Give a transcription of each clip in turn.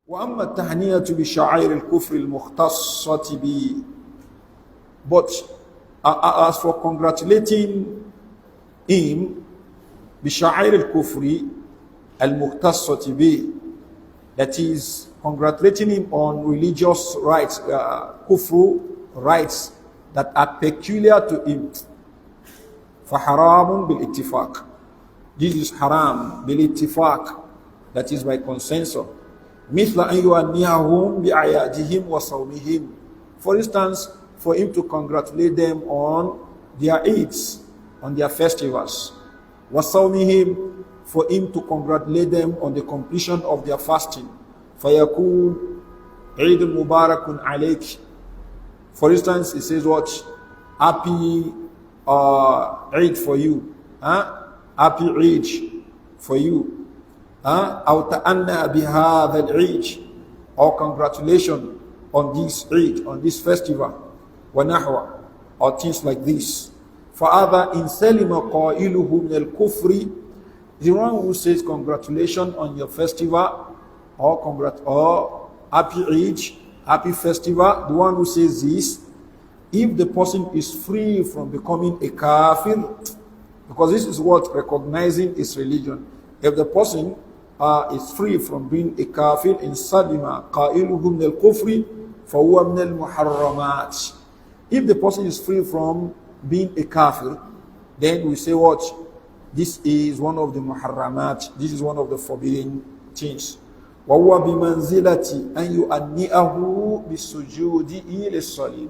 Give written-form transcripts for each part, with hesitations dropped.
وأما التهنئة بشعائر الكفر المختصة به. But as for congratulating him بشعائر الكفر المختصة به, that is congratulating him on religious rights, kufru rights that are peculiar to him, فحرام بالاتفاق. This is haram بالاتفاق, that is by consensus. مثل أن يهنئهم بأعيادهم وصومهم. For instance, for him to congratulate them on their Eids, on their festivals. وصومهم, for him to congratulate them on the completion of their fasting. فيقول عيد مبارك عليك. For instance, he says what? Happy Eid for you. Happy Eid for you. أو تأنى بهذا العيد, or congratulation on this Eid, on this festival. ونحو, or things like this. فهذا إن سلم قائله من الكفر, the one who says congratulations on your festival, or happy Eid, happy festival, the one who says this, if the person is free from becoming a kafir, because this is what recognizing his religion. If the person is free from being a kafir, in salima qailuhu min al-kufri fahuwa min al-muharramat. If the person is free from being a kafir, then we say what? This is one of the muharramat. This is one of the forbidden things. وَهُوَ بِمَنْزِلَةِ أَنْ يُؤَنِّئَهُ بِالسُّجُودِ لِلصَّلِيبِ.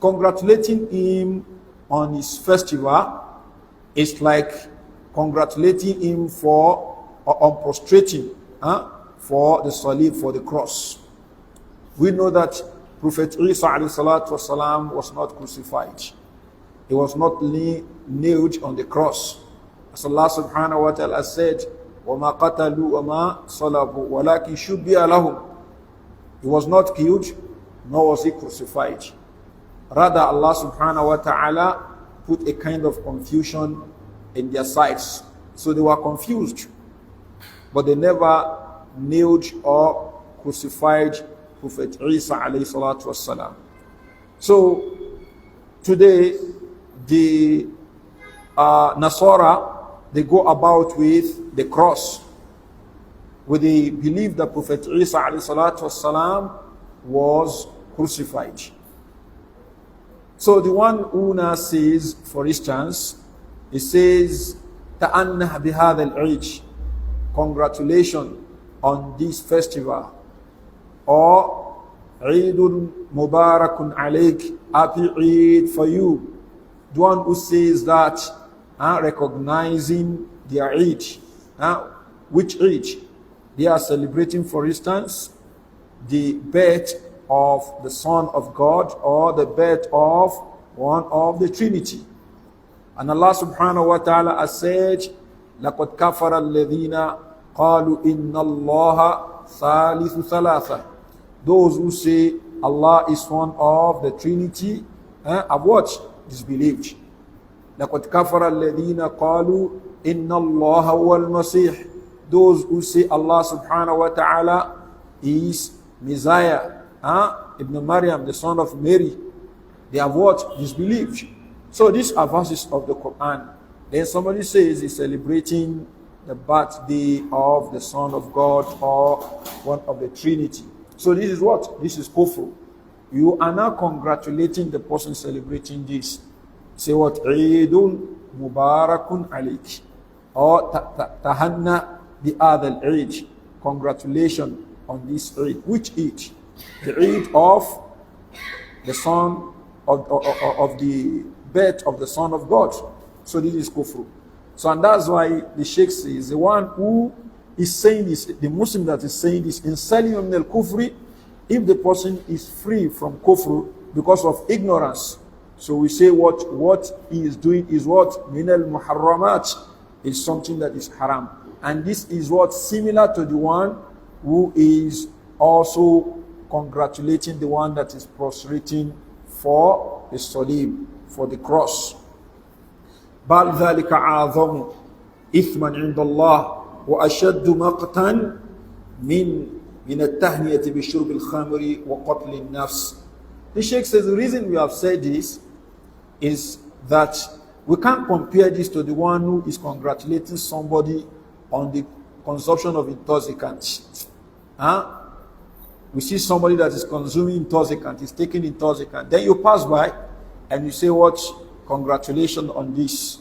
Congratulating him on his festival is like congratulating him for on prostrating for the salib, for the cross. We know that Prophet Isa والسلام, was not crucified. He was not nailed on the cross. As Allah subhanahu wa ta'ala said, وَمَا قَتَلُوا وَمَا صَلَبُوا وَلَكِنْ شُبِّهَ لَهُمْ. He was not killed, nor was he crucified. Rather, Allah subhanahu wa ta'ala put a kind of confusion in their sights. So they were confused, but they never nailed or crucified Prophet Isa alayhi salatu wassalam. So today, the Nasara, they go about with the cross, with the belief that Prophet Isa alayhi salatu wassalam was crucified. So the one who now says, for instance, he says, تَأَنَّهْ بِهَذَا الْعِيدِ, congratulations on this festival, or عِيدٌ مُبَارَكٌ عَلَيْكِ, happy Eid for you. The one who says that, recognizing their Eid, which Eid? They are celebrating, for instance, the birth of the Son of God, or the birth of one of the Trinity. And Allah subhanahu wa ta'ala has said, لَقَدْ كَفَرَ الَّذِينَ قَالُوا إِنَّ اللَّهَ ثَالِثُ ثَلَاثَةٍ. Those who say Allah is one of the Trinity have what? Disbelieved. لَقَدْ كَفَرَ الَّذِينَ قَالُوا إِنَّ اللَّهَ هُوَ الْمَسِيحُ. Those who say Allah subhanahu wa ta'ala is Messiah, Ibn Maryam, the son of Mary, they have what? Disbelieved. So these are verses of the Quran. Then somebody says he's celebrating the birthday of the Son of God or one of the Trinity. So this is what? This is kufr. You are now congratulating the person celebrating this. Say what? Eidun Mubarakun Alik. Or Tahanna bi Adal Eid. Congratulations on this Eid. Which Eid? The Eid of the Son of the birth of the Son of God. So this is kufr. So and that's why the Sheikh says the one who is saying this, the Muslim that is saying this, in salim min al-kufri, if the person is free from kufr because of ignorance, so we say what he is doing is what? Min al-muharramat, is something that is haram. And this is what? Similar to the one who is also congratulating the one that is prostrating for the salib, for the cross. بل ذلك أعظم إثما عند الله وأشد مقتا من من التهنئة بشرب الخمر وقتل النفس. The Sheikh says the reason we have said this is that we can't compare this to the one who is congratulating somebody on the consumption of intoxicants. Huh? We see somebody that is consuming intoxicant, is taking intoxicant. Then you pass by and you say, what? Congratulations on this.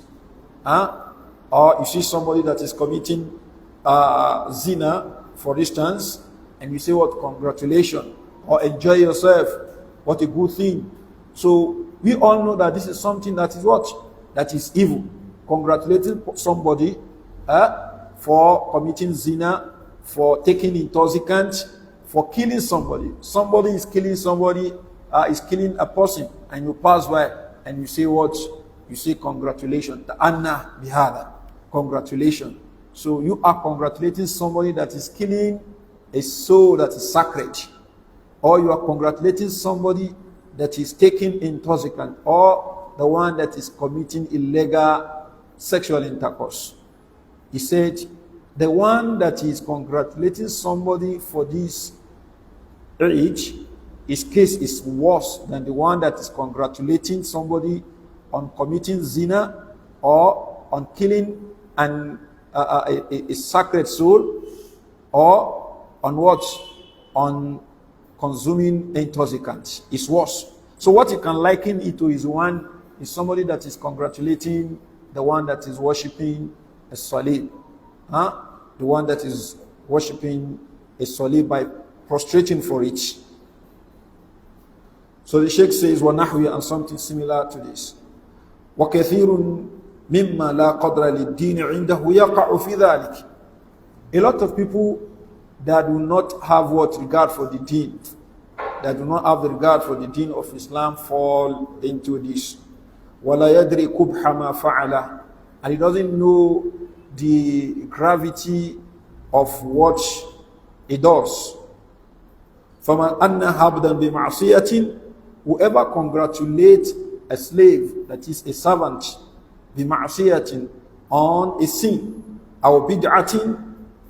Huh? Or you see somebody that is committing zina, for instance, and you say, what? Congratulations. Or enjoy yourself. What a good thing. So we all know that this is something that is what? That is evil. Congratulating somebody for committing zina, for taking intoxicant, for killing somebody. Somebody is killing somebody, is killing a person, and you pass by and you say what? You say congratulations. Anna bihada. Congratulations. So you are congratulating somebody that is killing a soul that is sacred. Or you are congratulating somebody that is taking intoxicant, or the one that is committing illegal sexual intercourse. He said, the one that is congratulating somebody for this age, his case is worse than the one that is congratulating somebody on committing zina or on killing a sacred soul, or on what? On consuming intoxicants. It's worse. So what you can liken it to is somebody that is congratulating the one that is worshipping a salib. The one that is worshipping a salib by prostrating for it. So the Sheikh says, وَنَحْوِي, and something similar to this. وَكَثِيرٌ مِمَّا لَا قَدْرَ لِلدِّينِ عِنْدَهُ يَقَعُ فِي ذَلِكِ. A lot of people that do not have what regard for the deen, that do not have the regard for the deen of Islam, fall into this. وَلَا يَدْرِي كُبْحَ مَا فَعَلَ. And he doesn't know the gravity of what he does. فَمَنْ أَنَّ هَبْدًا بِمَعْصِيَةٍ. Whoever congratulates a slave, that is a servant, بِمَعْصِيَةٍ, on a sin, أو بدعة,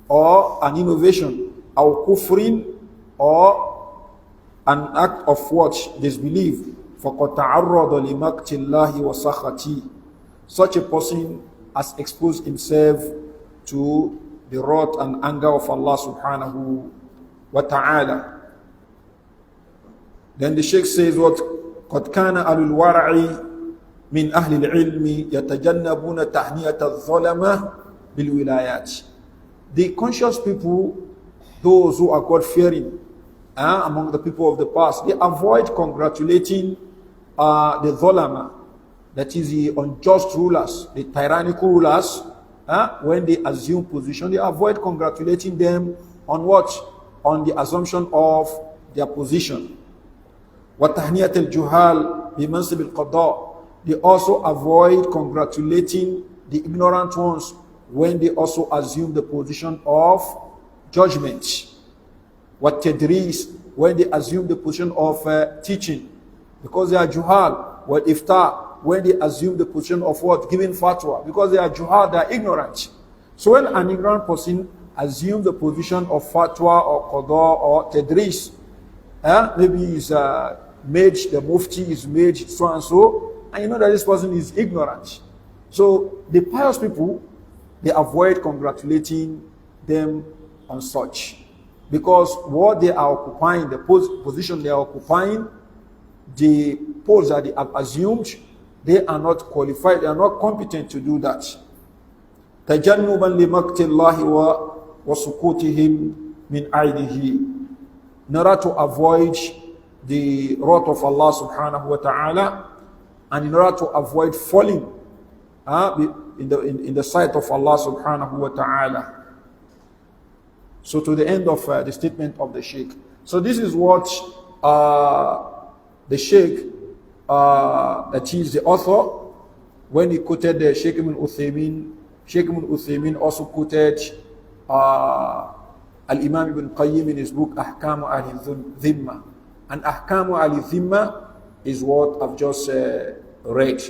or an innovation, أو كفر, or an act of what? Disbelief. فَقَدْ تَعَرَّضَ لِمَقْتِ اللَّهِ وَسَخَطِهِ. Such a person has exposed himself to the wrath and anger of Allah subhanahu wa ta'ala. Then the Sheikh says what? قَدْ كَانَ أَهْلُ الْوَرَعِ مِنْ أَهْلِ الْعِلْمِ يَتَجَنَّبُونَ تَحْنِيَةَ الظَّلَمَةِ بِالْوِلَايَاتِ. The conscious people, those who are God-fearing, among the people of the past, they avoid congratulating the zolama, that is the unjust rulers, the tyrannical rulers, when they assume position. They avoid congratulating them on what? On the assumption of their position. وَتَحْنِيَةَ الْجُهَالِ بِمَنْصِبِ الْقَضَاءِ. They also avoid congratulating the ignorant ones when they also assume the position of judgment. وَالتَّدْرِيسِ. When they assume the position of teaching, because they are juhal. وَالْإِفْتَاءِ. When they assume the position of what? Giving fatwa, because they are juhal, they are ignorant. So when an ignorant person assumes the position of fatwa or qada or tadris, maybe he's made, the mufti is made so and so, and you know that this person is ignorant. So the pious people, they avoid congratulating them on such, because what they are occupying, the position they are occupying, the posts that they have assumed, they are not qualified, they are not competent to do that. تَجَنُّبًا لِمَقْتِ اللَّهِ وَسُقُوتِهِمْ مِنْ عَيْنِهِ. In order to avoid the wrath of Allah subhanahu wa ta'ala, and in order to avoid falling in the sight of Allah subhanahu wa ta'ala. So to the end of the statement of the Sheikh. So this is what the Sheikh, that is the author, when he quoted the Sheikh Ibn Uthaymin also quoted Al-Imam Ibn Qayyim in his book Ahkamu Al-Dhimma. And Ahkamu Al-Dhimma is what I've just read.